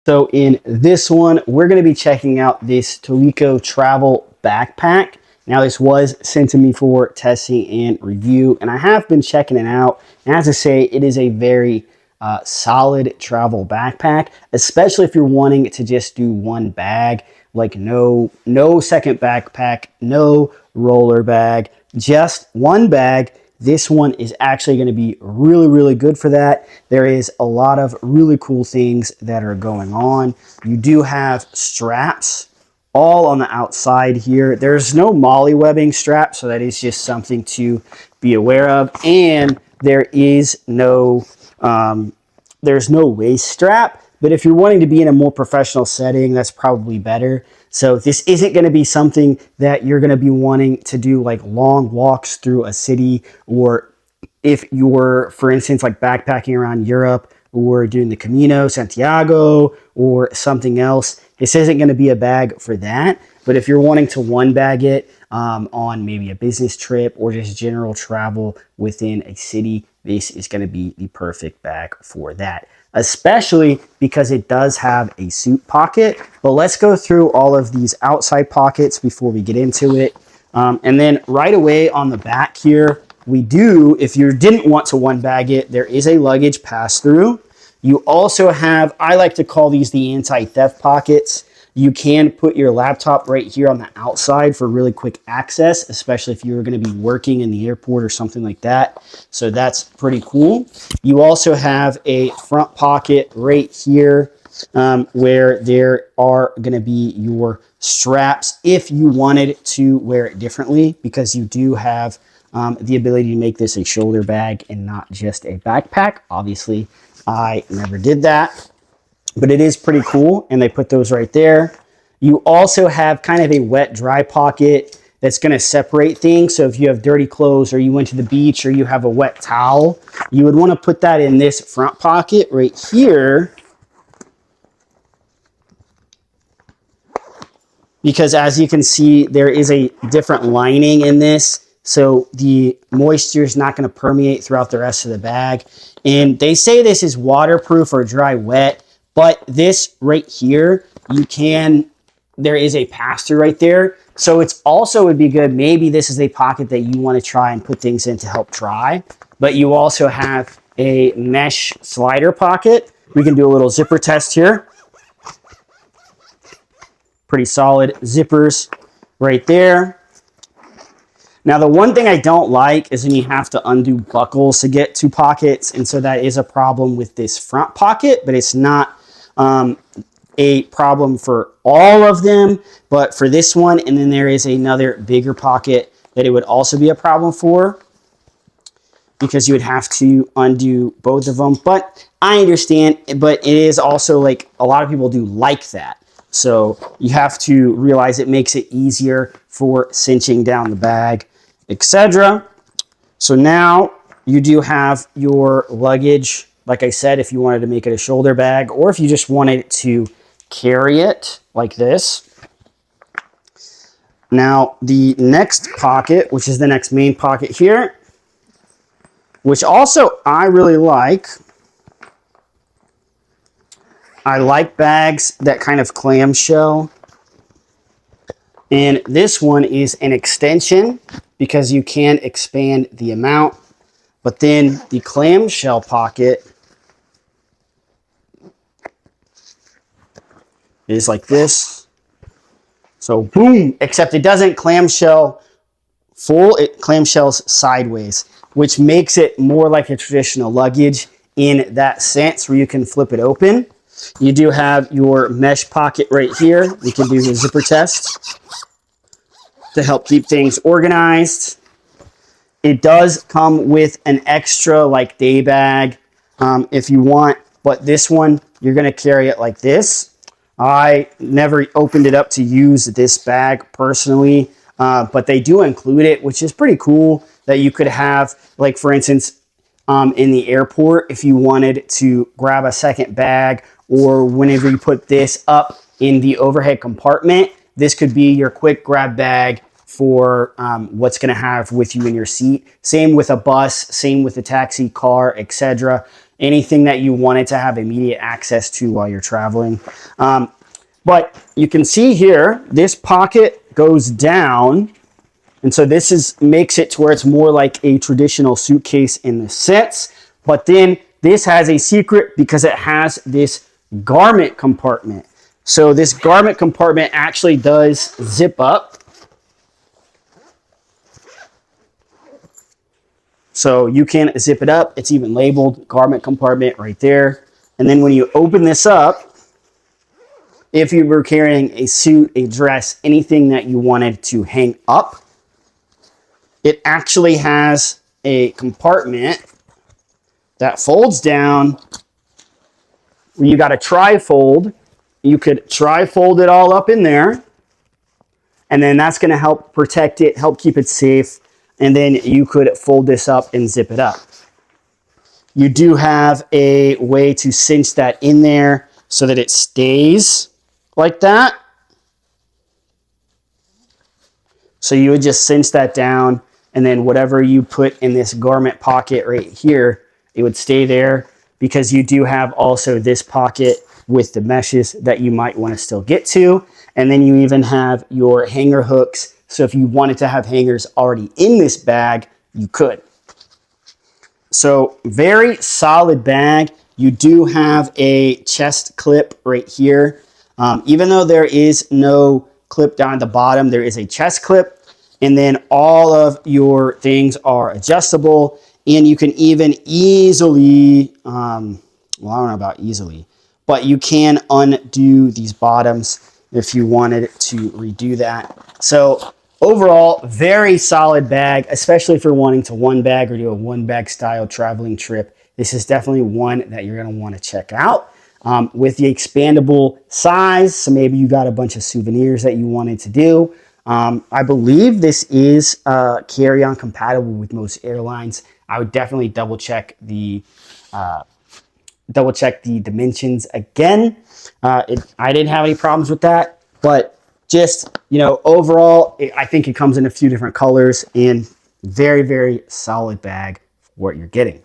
So in this one, we're going to be checking out this Tolaccea travel backpack. Now this was sent to me for testing and review, and I have been checking it out. And I have to say, it is a very solid travel backpack, especially if you're wanting to just do one bag, like no second backpack, no roller bag, just one bag. This one is actually going to be really, really good for that. There is a lot of really cool things that are going on. You do have straps all on the outside here. There's no molly webbing strap, so that is just something to be aware of. And there is no there's no waist strap, but if you're wanting to be in a more professional setting, that's probably better. So this isn't going to be something that you're going to be wanting to do like long walks through a city, or if you're, for instance, like backpacking around Europe or doing the Camino Santiago or something else. This isn't going to be a bag for that. But if you're wanting to one bag it on maybe a business trip or just general travel within a city, this is going to be the perfect bag for that, especially because it does have a suit pocket. But let's go through all of these outside pockets before we get into it. And then right away on the back here, we do, if you didn't want to one bag it, there is a luggage pass-through. You also have, I like to call these the anti-theft pockets. You can put your laptop right here on the outside for really quick access, especially if you're going to be working in the airport or something like that. So that's pretty cool. You also have a front pocket right here where there are going to be your straps if you wanted to wear it differently, because you do have the ability to make this a shoulder bag and not just a backpack. Obviously, I never did that, but it is pretty cool, and they put those right there. You also have kind of a wet dry pocket that's going to separate things. So if you have dirty clothes, or you went to the beach, or you have a wet towel, you would want to put that in this front pocket right here, because as you can see, there is a different lining in this. So the moisture is not going to permeate throughout the rest of the bag. And they say this is waterproof or dry wet, but this right here, there is a pass-through right there. So it's also would be good. Maybe this is a pocket that you want to try and put things in to help dry. But you also have a mesh slider pocket. We can do a little zipper test here. Pretty solid zippers right there. Now, the one thing I don't like is when you have to undo buckles to get to pockets, and so that is a problem with this front pocket, but it's not a problem for all of them, but for this one. And then there is another bigger pocket that it would also be a problem for, because you would have to undo both of them. But I understand, but it is also like a lot of people do like that. So you have to realize it makes it easier for cinching down the bag, etc. So now you do have your luggage. Like I said, if you wanted to make it a shoulder bag, or if you just wanted to carry it like this. Now the next pocket, which is the next main pocket here, which also I really like. I like bags that kind of clamshell. And this one is an extension because you can expand the amount. But then the clamshell pocket is like this. So boom, except it doesn't clamshell full, it clamshells sideways, which makes it more like a traditional luggage in that sense, where you can flip it open. You do have your mesh pocket right here. We can do the zipper test to help keep things organized. It does come with an extra like day bag if you want, but this one, you're going to carry it like this. I never opened it up to use this bag personally, but they do include it, which is pretty cool that you could have, like for instance, in the airport, if you wanted to grab a second bag, or whenever you put this up in the overhead compartment, this could be your quick grab bag for what's going to have with you in your seat. Same with a bus, same with a taxi, car, etc. anything that you wanted to have immediate access to while you're traveling. But you can see here, this pocket goes down. And so this makes it to where it's more like a traditional suitcase in the sense. But then this has a secret because it has this garment compartment. So this garment compartment actually does zip up. So you can zip it up. It's even labeled garment compartment right there. And then when you open this up, if you were carrying a suit, a dress, anything that you wanted to hang up, it actually has a compartment that folds down where you got a tri-fold. You could tri-fold it all up in there, and then that's going to help protect it, help keep it safe, and then you could fold this up and zip it up. You do have a way to cinch that in there so that it stays like that. So you would just cinch that down, and then whatever you put in this garment pocket right here, it would stay there, because you do have also this pocket with the meshes that you might want to still get to. And then you even have your hanger hooks. So if you wanted to have hangers already in this bag, you could. So very solid bag. You do have a chest clip right here. Even though there is no clip down at the bottom, there is a chest clip. And then all of your things are adjustable. And you can even easily, well, I don't know about easily, but you can undo these bottoms if you wanted to redo that. So overall, very solid bag, especially for wanting to one bag or do a one bag style traveling trip. This is definitely one that you're going to want to check out. With the expandable size, so maybe you got a bunch of souvenirs that you wanted to do. I believe this is carry-on compatible with most airlines. I would definitely double check the dimensions again. I didn't have any problems with that, but just, overall, I think it comes in a few different colors, and very, very solid bag for what you're getting.